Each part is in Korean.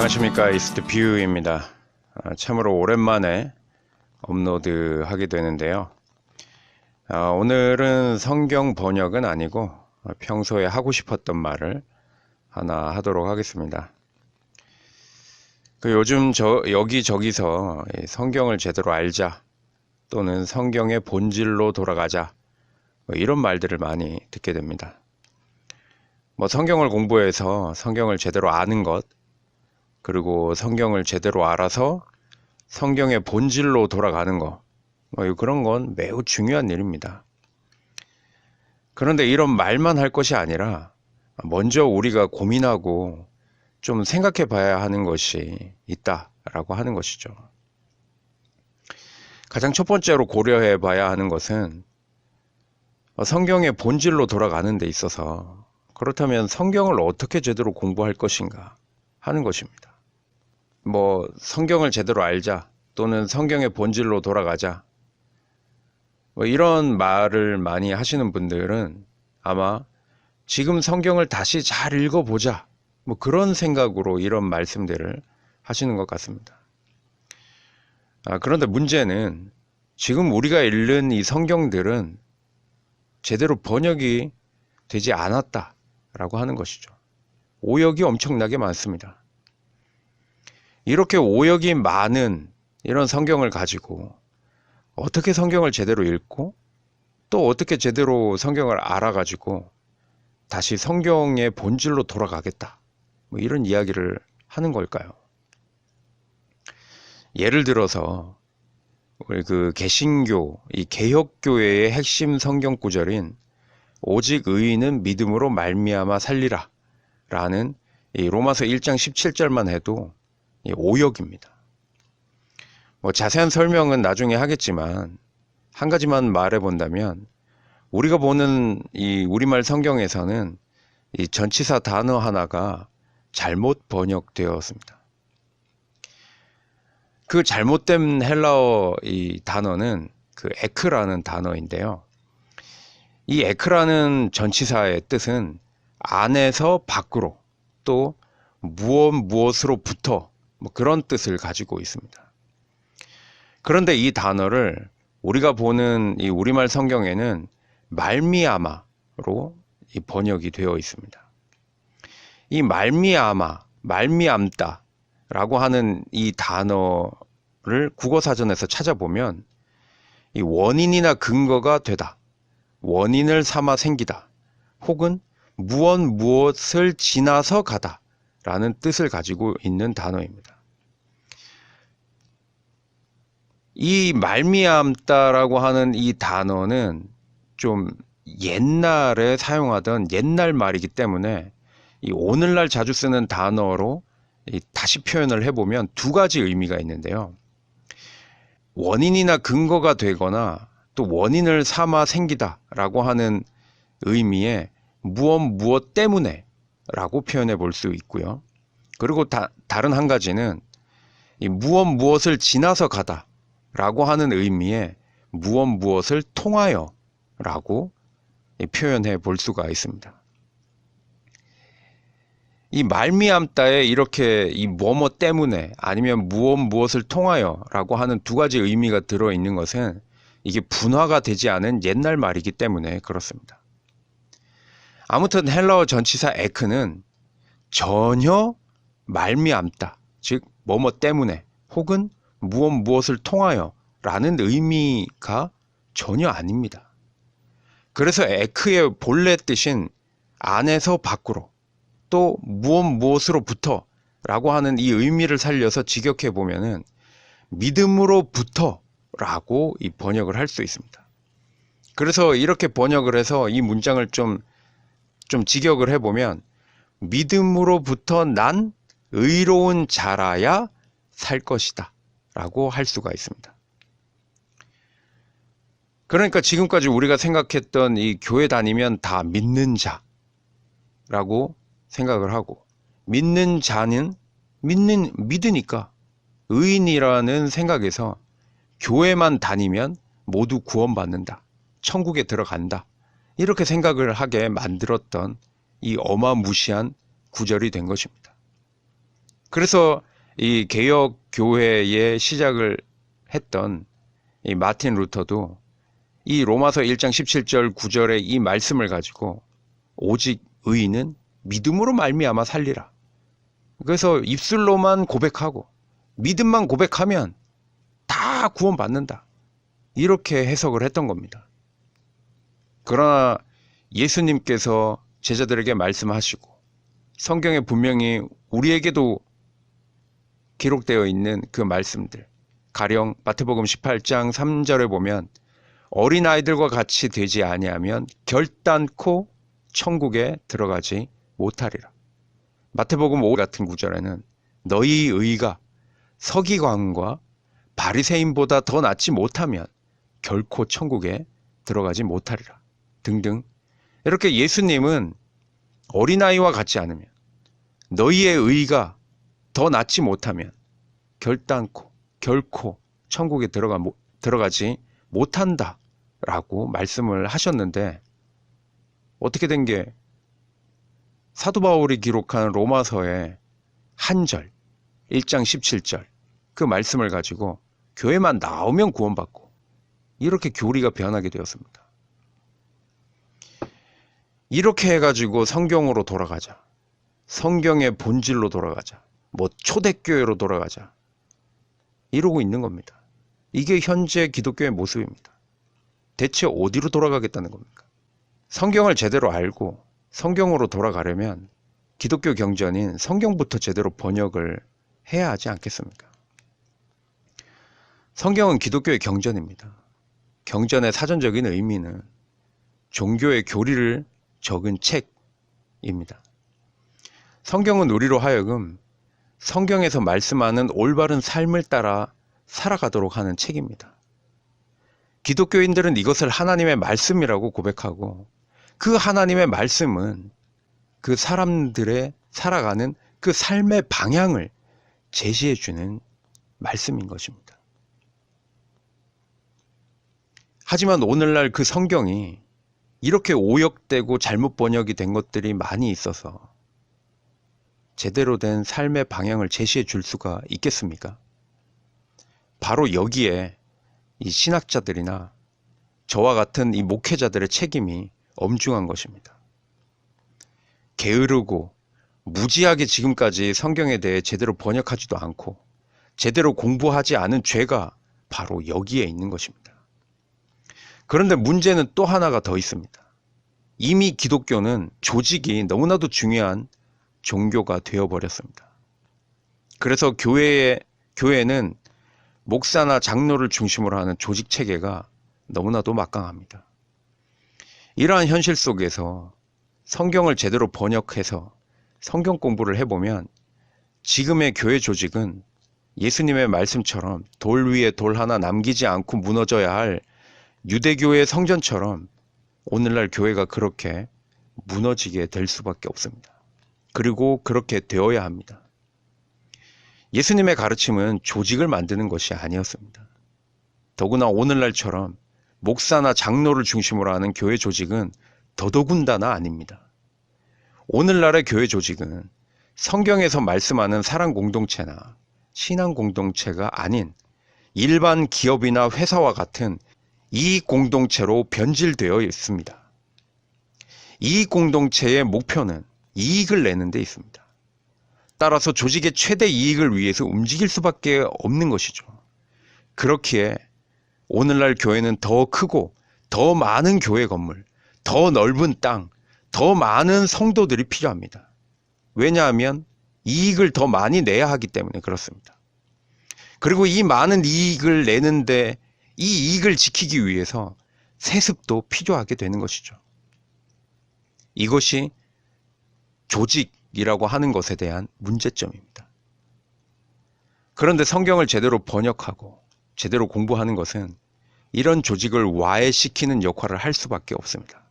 안녕하십니까, 이스트뷰입니다. 참으로 오랜만에 업로드 하게 되는데요. 오늘은 성경 번역은 아니고 평소에 하고 싶었던 말을 하나 하도록 하겠습니다. 요즘 여기저기서 성경을 제대로 알자, 또는 성경의 본질로 돌아가자, 이런 말들을 많이 듣게 됩니다. 성경을 공부해서 성경을 제대로 아는 것, 그리고 성경을 제대로 알아서 성경의 본질로 돌아가는 것, 그런 건 매우 중요한 일입니다. 그런데 이런 말만 할 것이 아니라 먼저 우리가 고민하고 좀 생각해 봐야 하는 것이 있다라고 하는 것이죠. 가장 첫 번째로 고려해 봐야 하는 것은 성경의 본질로 돌아가는 데 있어서, 그렇다면 성경을 어떻게 제대로 공부할 것인가 하는 것입니다. 성경을 제대로 알자, 또는 성경의 본질로 돌아가자, 이런 말을 많이 하시는 분들은 아마 지금 성경을 다시 잘 읽어보자, 그런 생각으로 이런 말씀들을 하시는 것 같습니다. 그런데 문제는 지금 우리가 읽는 이 성경들은 제대로 번역이 되지 않았다라고 하는 것이죠. 오역이 엄청나게 많습니다. 이렇게 오역이 많은 이런 성경을 가지고 어떻게 성경을 제대로 읽고, 또 어떻게 제대로 성경을 알아가지고 다시 성경의 본질로 돌아가겠다, 이런 이야기를 하는 걸까요? 예를 들어서 우리 개신교, 이 개혁교회의 핵심 성경 구절인 오직 의인은 믿음으로 말미암아 살리라 라는 이 로마서 1장 17절만 해도 오역입니다. 자세한 설명은 나중에 하겠지만 한 가지만 말해 본다면, 우리가 보는 이 우리말 성경에서는 이 전치사 단어 하나가 잘못 번역되었습니다. 그 잘못된 헬라어 이 단어는 에크라는 단어인데요. 이 에크라는 전치사의 뜻은 안에서 밖으로, 또 무엇으로부터, 그런 뜻을 가지고 있습니다. 그런데 이 단어를 우리가 보는 이 우리말 성경에는 말미암아로 번역이 되어 있습니다. 이 말미암다 라고 하는 이 단어를 국어사전에서 찾아보면 이 원인이나 근거가 되다, 원인을 삼아 생기다, 혹은 무엇을 지나서 가다 라는 뜻을 가지고 있는 단어입니다. 이 말미암다라고 하는 이 단어는 좀 옛날에 사용하던 옛날 말이기 때문에 이 오늘날 자주 쓰는 단어로 다시 표현을 해보면 두 가지 의미가 있는데요. 원인이나 근거가 되거나 또 원인을 삼아 생기다 라고 하는 의미의 무엇 때문에 라고 표현해 볼 수 있고요. 그리고 다른 한 가지는 이 무엇을 지나서 가다 라고 하는 의미의 무엇을 통하여 라고 표현해 볼 수가 있습니다. 이 말미암다에 이렇게 이 뭐뭐 때문에, 아니면 무엇을 통하여 라고 하는 두 가지 의미가 들어있는 것은 이게 분화가 되지 않은 옛날 말이기 때문에 그렇습니다. 아무튼 헬라어 전치사 에크는 전혀 말미암다, 즉 뭐뭐 때문에, 혹은 무엇을 통하여 라는 의미가 전혀 아닙니다. 그래서 에크의 본래 뜻인 안에서 밖으로, 또 무엇으로부터 라고 하는 이 의미를 살려서 직역해 보면은 믿음으로부터 라고 이 번역을 할 수 있습니다. 그래서 이렇게 번역을 해서 이 문장을 좀 직역을 해보면, 믿음으로부터 난 의로운 자라야 살 것이다 라고 할 수가 있습니다. 그러니까 지금까지 우리가 생각했던 이 교회 다니면 다 믿는 자라고 생각을 하고, 믿는 자는 믿으니까 의인이라는 생각에서 교회만 다니면 모두 구원받는다, 천국에 들어간다, 이렇게 생각을 하게 만들었던 이 어마무시한 구절이 된 것입니다. 그래서 이 개혁 교회의 시작을 했던 이 마틴 루터도 이 로마서 1장 17절 9절의 이 말씀을 가지고 오직 의인은 믿음으로 말미암아 살리라. 그래서 입술로만 고백하고 믿음만 고백하면 다 구원받는다. 이렇게 해석을 했던 겁니다. 그러나 예수님께서 제자들에게 말씀하시고 성경에 분명히 우리에게도 기록되어 있는 그 말씀들, 가령 마태복음 18장 3절에 보면 어린아이들과 같이 되지 아니하면 결단코 천국에 들어가지 못하리라. 마태복음 5 같은 구절에는 너희 의가 서기관과 바리새인보다 더 낫지 못하면 결코 천국에 들어가지 못하리라 등등. 이렇게 예수님은 어린아이와 같지 않으면, 너희의 의가 더 낫지 못하면 결코 천국에 들어가지 못한다 라고 말씀을 하셨는데, 어떻게 된 게 사도 바울이 기록한 로마서의 한 절, 1장 17절 그 말씀을 가지고 교회만 나오면 구원받고, 이렇게 교리가 변하게 되었습니다. 이렇게 해가지고 성경으로 돌아가자, 성경의 본질로 돌아가자, 뭐 초대교회로 돌아가자, 이러고 있는 겁니다. 이게 현재 기독교의 모습입니다. 대체 어디로 돌아가겠다는 겁니까? 성경을 제대로 알고 성경으로 돌아가려면 기독교 경전인 성경부터 제대로 번역을 해야 하지 않겠습니까? 성경은 기독교의 경전입니다. 경전의 사전적인 의미는 종교의 교리를 적은 책입니다. 성경은 우리로 하여금 성경에서 말씀하는 올바른 삶을 따라 살아가도록 하는 책입니다. 기독교인들은 이것을 하나님의 말씀이라고 고백하고, 그 하나님의 말씀은 그 사람들의 살아가는 그 삶의 방향을 제시해주는 말씀인 것입니다. 하지만 오늘날 그 성경이 이렇게 오역되고 잘못 번역이 된 것들이 많이 있어서 제대로 된 삶의 방향을 제시해 줄 수가 있겠습니까? 바로 여기에 이 신학자들이나 저와 같은 이 목회자들의 책임이 엄중한 것입니다. 게으르고 무지하게 지금까지 성경에 대해 제대로 번역하지도 않고 제대로 공부하지 않은 죄가 바로 여기에 있는 것입니다. 그런데 문제는 또 하나가 더 있습니다. 이미 기독교는 조직이 너무나도 중요한 종교가 되어버렸습니다. 그래서 교회는 목사나 장로를 중심으로 하는 조직 체계가 너무나도 막강합니다. 이러한 현실 속에서 성경을 제대로 번역해서 성경 공부를 해보면 지금의 교회 조직은 예수님의 말씀처럼 돌 위에 돌 하나 남기지 않고 무너져야 할 유대교의 성전처럼 오늘날 교회가 그렇게 무너지게 될 수밖에 없습니다. 그리고 그렇게 되어야 합니다. 예수님의 가르침은 조직을 만드는 것이 아니었습니다. 더구나 오늘날처럼 목사나 장로를 중심으로 하는 교회 조직은 더더군다나 아닙니다. 오늘날의 교회 조직은 성경에서 말씀하는 사랑 공동체나 신앙 공동체가 아닌 일반 기업이나 회사와 같은 이익 공동체로 변질되어 있습니다. 이익 공동체의 목표는 이익을 내는 데 있습니다. 따라서 조직의 최대 이익을 위해서 움직일 수밖에 없는 것이죠. 그렇기에 오늘날 교회는 더 크고 더 많은 교회 건물, 더 넓은 땅, 더 많은 성도들이 필요합니다. 왜냐하면 이익을 더 많이 내야 하기 때문에 그렇습니다. 그리고 이 많은 이익을 내는데 이 이익을 지키기 위해서 세습도 필요하게 되는 것이죠. 이것이 조직이라고 하는 것에 대한 문제점입니다. 그런데 성경을 제대로 번역하고 제대로 공부하는 것은 이런 조직을 와해시키는 역할을 할 수밖에 없습니다.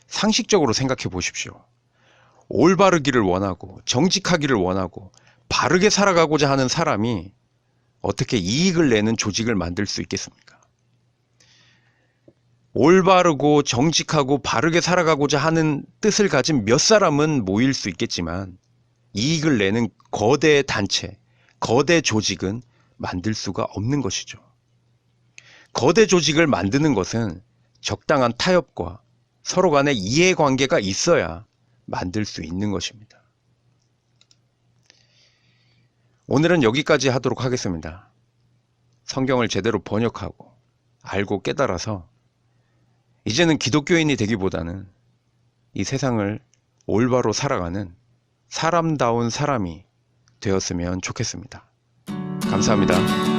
상식적으로 생각해 보십시오. 올바르기를 원하고 정직하기를 원하고 바르게 살아가고자 하는 사람이 어떻게 이익을 내는 조직을 만들 수 있겠습니까? 올바르고 정직하고 바르게 살아가고자 하는 뜻을 가진 몇 사람은 모일 수 있겠지만 이익을 내는 거대 단체, 거대 조직은 만들 수가 없는 것이죠. 거대 조직을 만드는 것은 적당한 타협과 서로 간의 이해관계가 있어야 만들 수 있는 것입니다. 오늘은 여기까지 하도록 하겠습니다. 성경을 제대로 번역하고 알고 깨달아서 이제는 기독교인이 되기보다는 이 세상을 올바로 살아가는 사람다운 사람이 되었으면 좋겠습니다. 감사합니다.